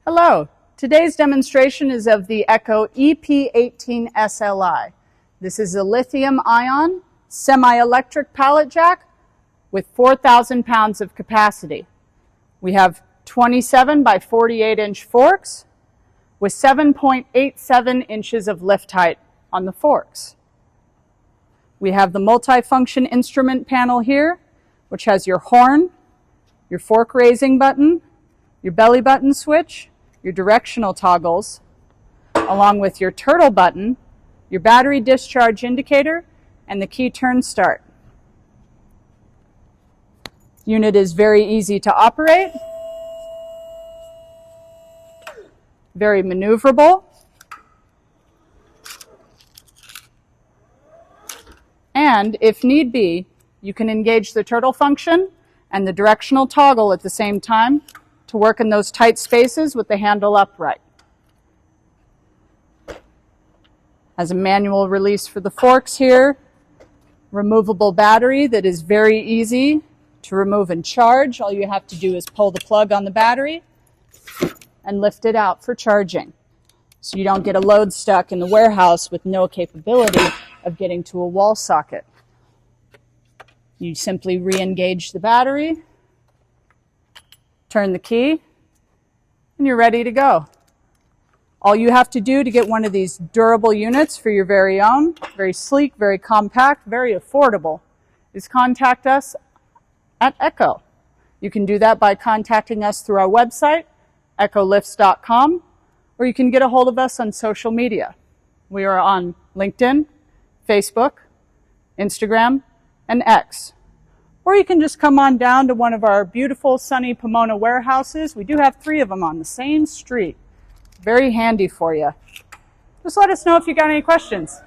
Hello, today's demonstration is of the Ekko EP18SLI. This is a lithium-ion semi-electric pallet jack with 4,000 pounds of capacity. We have 27 by 48 inch forks with 7.87 inches of lift height on the forks. We have the multi-function instrument panel here, which has your horn, your fork raising button, your belly button switch, your directional toggles, along with your turtle button, your battery discharge indicator, and the key turn start. Unit is very easy to operate, very maneuverable, and if need be, you can engage the turtle function and the directional toggle at the same time to work in those tight spaces with the handle upright. Has a manual release for the forks here, removable battery that is very easy to remove and charge. All you have to do is pull the plug on the battery and lift it out for charging, so you don't get a load stuck in the warehouse with no capability of getting to a wall socket. You simply re-engage the battery, turn the key, and you're ready to go. All you have to do to get one of these durable units for your very own, very sleek, very compact, very affordable, is contact us at Ekko. You can do that by contacting us through our website, ekkolifts.com, or you can get a hold of us on social media. We are on LinkedIn, Facebook, Instagram, and X. Or you can just come on down to one of our beautiful sunny Pomona warehouses. We do have 3 of them on the same street. Very handy for you. Just let us know if you got any questions.